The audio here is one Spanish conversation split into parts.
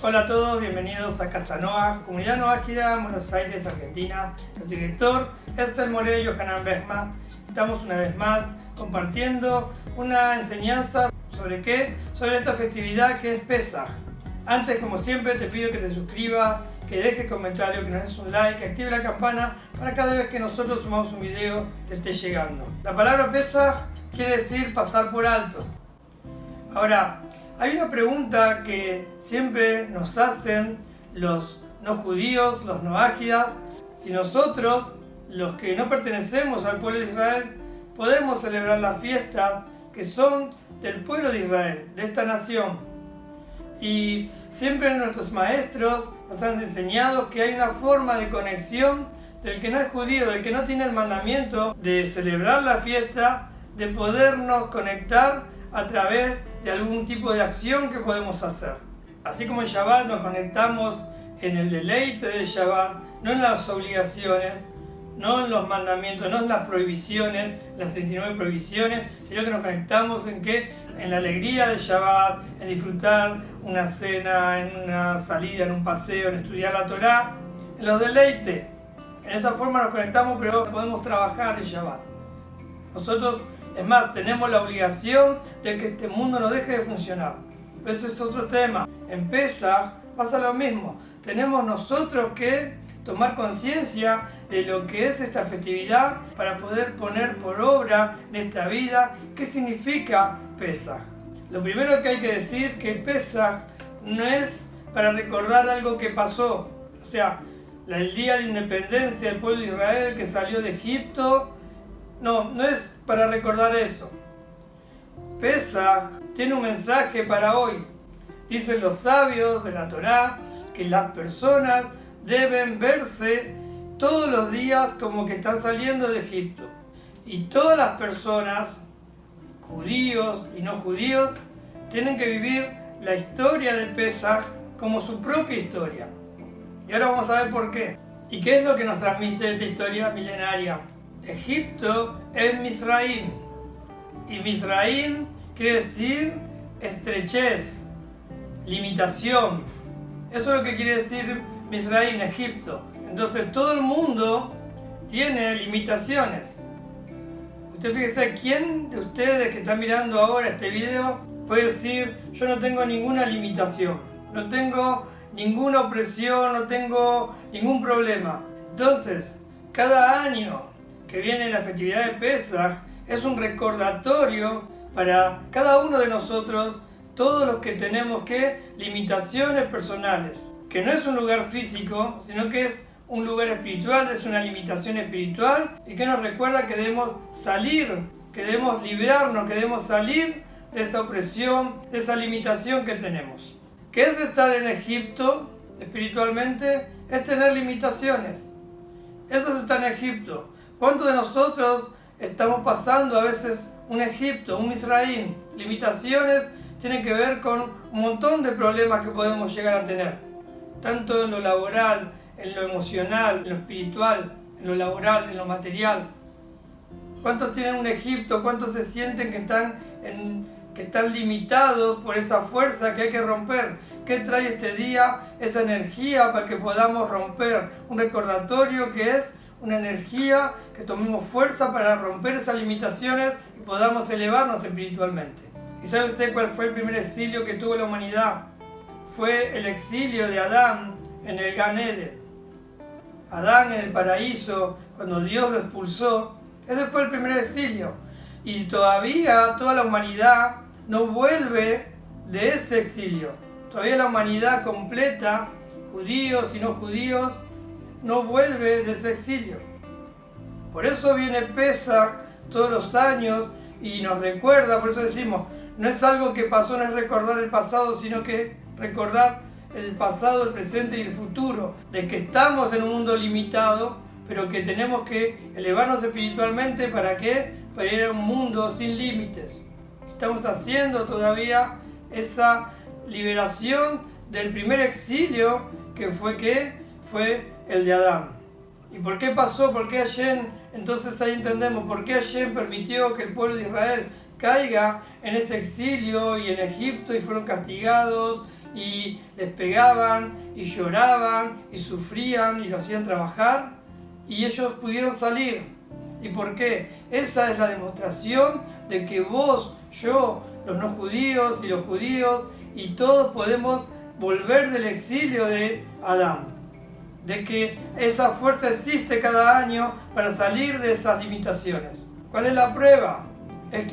Hola a todos, bienvenidos a Casa Noah, Comunidad Noágida, Buenos Aires, Argentina. El director es el Morello Hanan Besma. Estamos una vez más compartiendo una enseñanza sobre qué, sobre esta festividad que es Pesaj. Antes, como siempre, te pido que te suscribas, que dejes comentario, que nos des un like, que active la campana para cada vez que nosotros sumamos un video te esté llegando. La palabra Pesaj quiere decir pasar por alto. Ahora, hay una pregunta que siempre nos hacen los no judíos, los noágidas, si nosotros, los que no pertenecemos al pueblo de Israel, podemos celebrar las fiestas que son del pueblo de Israel, de esta nación. Y siempre nuestros maestros nos han enseñado que hay una forma de conexión del que no es judío, del que no tiene el mandamiento de celebrar la fiesta, de podernos conectar a través de algún tipo de acción que podemos hacer. Así como en Shabbat nos conectamos en el deleite del Shabbat, no en las obligaciones, no en los mandamientos, no en las prohibiciones, las 39 prohibiciones, sino que nos conectamos en qué, en la alegría del Shabbat, en disfrutar una cena, en una salida, en un paseo, en estudiar la Torá, en los deleites. En esa forma nos conectamos, pero podemos trabajar el Shabbat. Nosotros, es más, tenemos la obligación de que este mundo no deje de funcionar. Eso es otro tema. En Pesaj pasa lo mismo. Tenemos nosotros que tomar conciencia de lo que es esta festividad para poder poner por obra en esta vida qué significa Pesaj. Lo primero que hay que decir que Pesaj no es para recordar algo que pasó. O sea, el día de la independencia del pueblo de Israel que salió de Egipto, no es para recordar eso. Pesaj tiene un mensaje para hoy. Dicen los sabios de la Torá que las personas deben verse todos los días como que están saliendo de Egipto. Y todas las personas, judíos y no judíos, tienen que vivir la historia de Pesaj como su propia historia. Y ahora vamos a ver por qué. ¿Y qué es lo que nos transmite esta historia milenaria? Egipto es Misraim. Y Misraim quiere decir estrechez, limitación. Eso es lo que quiere decir Misraim, Egipto. Entonces todo el mundo tiene limitaciones. Usted fíjese, ¿quién de ustedes que están mirando ahora este video puede decir: yo no tengo ninguna limitación, no tengo ninguna opresión, no tengo ningún problema? Entonces, cada año que viene la festividad de Pesaj es un recordatorio para cada uno de nosotros, todos los que tenemos limitaciones personales, que no es un lugar físico, sino que es un lugar espiritual, es una limitación espiritual, y que nos recuerda que debemos salir, que debemos librarnos, que debemos salir de esa opresión, de esa limitación que tenemos. ¿Qué es estar en Egipto espiritualmente? Es tener limitaciones. Eso es estar en Egipto. ¿Cuántos de nosotros estamos pasando a veces un Egipto, un Misraim? Limitaciones tienen que ver con un montón de problemas que podemos llegar a tener, tanto en lo laboral, en lo emocional, en lo espiritual, en lo laboral, en lo material. ¿Cuántos tienen un Egipto? ¿Cuántos se sienten que están limitados por esa fuerza que hay que romper? ¿Qué trae este día? Esa energía para que podamos romper. Un recordatorio que es una energía que tomemos fuerza para romper esas limitaciones y podamos elevarnos espiritualmente. ¿Y sabe usted cuál fue el primer exilio que tuvo la humanidad? Fue el exilio de Adán en el Gan Eden. Adán en el paraíso, cuando Dios lo expulsó, ese fue el primer exilio. Y todavía toda la humanidad no vuelve de ese exilio. Todavía la humanidad completa, judíos y no judíos, no vuelve de ese exilio. Por eso viene Pesaj todos los años y nos recuerda, por eso decimos, no es algo que pasó, no es recordar el pasado, sino que recordar el pasado, el presente y el futuro, de que estamos en un mundo limitado, pero que tenemos que elevarnos espiritualmente. ¿Para qué? Para ir a un mundo sin límites. Estamos haciendo todavía esa liberación del primer exilio que fue el de Adán. ¿Y por qué pasó? ¿Por qué Hashem? Entonces ahí entendemos por qué Hashem permitió que el pueblo de Israel caiga en ese exilio y en Egipto y fueron castigados y les pegaban y lloraban y sufrían y lo hacían trabajar y ellos pudieron salir. ¿Y por qué? Esa es la demostración de que vos, yo, los no judíos y los judíos y todos podemos volver del exilio de Adán. De que esa fuerza existe cada año para salir de esas limitaciones. ¿Cuál es la prueba?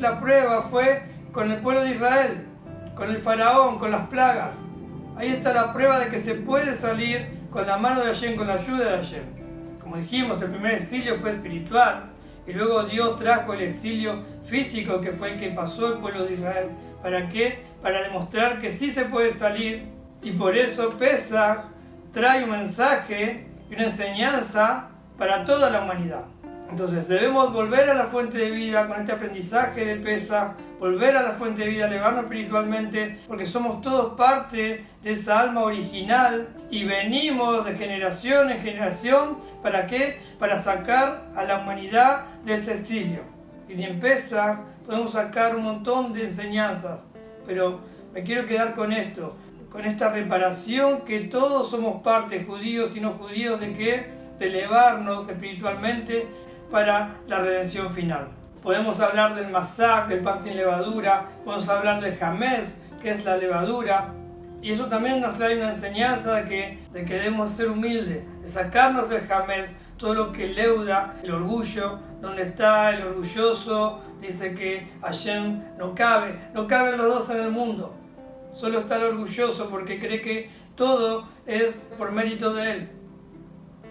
La prueba fue con el pueblo de Israel, con el faraón, con las plagas. Ahí está la prueba de que se puede salir con la mano de Hashem, con la ayuda de Hashem. Como dijimos, el primer exilio fue espiritual y luego Dios trajo el exilio físico, que fue el que pasó el pueblo de Israel. ¿Para qué? Para demostrar que sí se puede salir, y por eso Pesaj trae un mensaje y una enseñanza para toda la humanidad. Entonces debemos volver a la fuente de vida con este aprendizaje de Pesaj, volver a la fuente de vida, elevarnos espiritualmente, porque somos todos parte de esa alma original y venimos de generación en generación. ¿Para qué? Para sacar a la humanidad de ese exilio. Y en Pesaj podemos sacar un montón de enseñanzas, pero me quiero quedar con esto, con esta reparación que todos somos parte, judíos y no judíos, ¿de qué? De elevarnos espiritualmente para la redención final. Podemos hablar del masak, del pan sin levadura, podemos hablar del jamés, que es la levadura, y eso también nos trae una enseñanza de que debemos ser humildes, de sacarnos el jamés, todo lo que leuda, el orgullo. Donde está el orgulloso, dice que Hashem no caben los dos en el mundo. Solo está el orgulloso porque cree que todo es por mérito de él.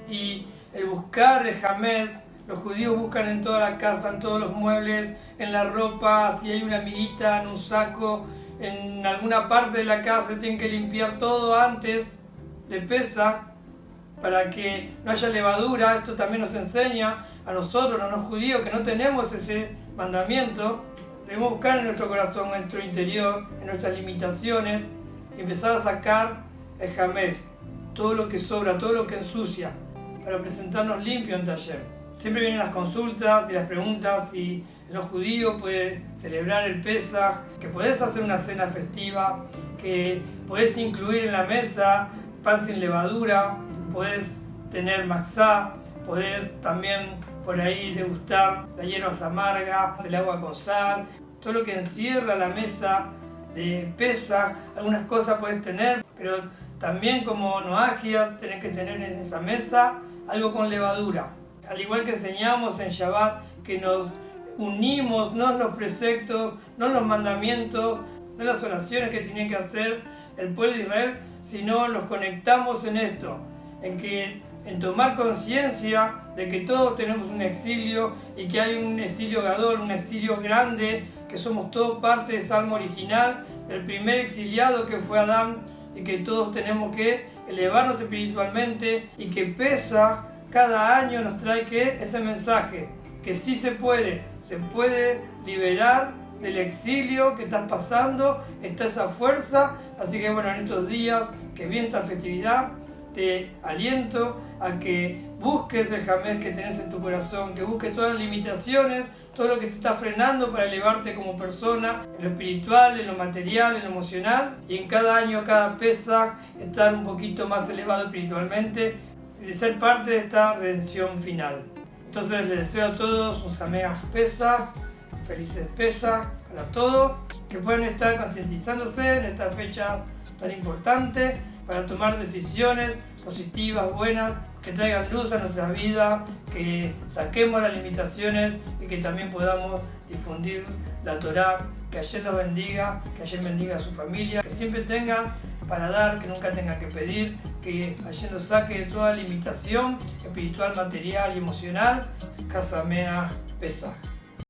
Y el buscar el jamés, los judíos buscan en toda la casa, en todos los muebles, en la ropa, si hay una amiguita, en un saco, en alguna parte de la casa, tienen que limpiar todo antes de Pesaj para que no haya levadura. Esto también nos enseña a nosotros, a los judíos, que no tenemos ese mandamiento. Debemos buscar en nuestro corazón, en nuestro interior, en nuestras limitaciones, y empezar a sacar el jamés, todo lo que sobra, todo lo que ensucia, para presentarnos limpios ante Hashem. Siempre vienen las consultas y las preguntas si los judíos pueden celebrar el Pesaj, que podés hacer una cena festiva, que podés incluir en la mesa pan sin levadura, podés tener matzá, podés también por ahí degustar las hierbas amargas, el agua con sal, todo lo que encierra la mesa de Pesaj. Algunas cosas podés tener, pero también como noagia tenés que tener en esa mesa algo con levadura. Al igual que enseñamos en Shabbat, que nos unimos, no en los preceptos, no en los mandamientos, no en las oraciones que tiene que hacer el pueblo de Israel, sino nos conectamos en esto, en tomar conciencia de que todos tenemos un exilio y que hay un exilio gadol, un exilio grande, que somos todos parte de esa alma original, del primer exiliado que fue Adán, y que todos tenemos que elevarnos espiritualmente, y que Pesaj cada año nos trae ese mensaje, que sí se puede liberar del exilio que estás pasando, está esa fuerza. Así que bueno, en estos días que viene esta festividad, te aliento a que busques el jamés que tenés en tu corazón, que busques todas las limitaciones, todo lo que te está frenando para elevarte como persona, en lo espiritual, en lo material, en lo emocional, y en cada año, cada Pesaj, estar un poquito más elevado espiritualmente y de ser parte de esta redención final. Entonces les deseo a todos un Sameach Pesaj, felices Pesaj para todos, que puedan estar concientizándose en esta fecha tan importante para tomar decisiones positivas, buenas, que traigan luz a nuestra vida, que saquemos las limitaciones y que también podamos difundir la Torá. Que Hashem los bendiga, que Hashem bendiga a su familia, que siempre tengan para dar, que nunca tengan que pedir, que Hashem los saque de toda limitación espiritual, material y emocional. Sameach Pesaj.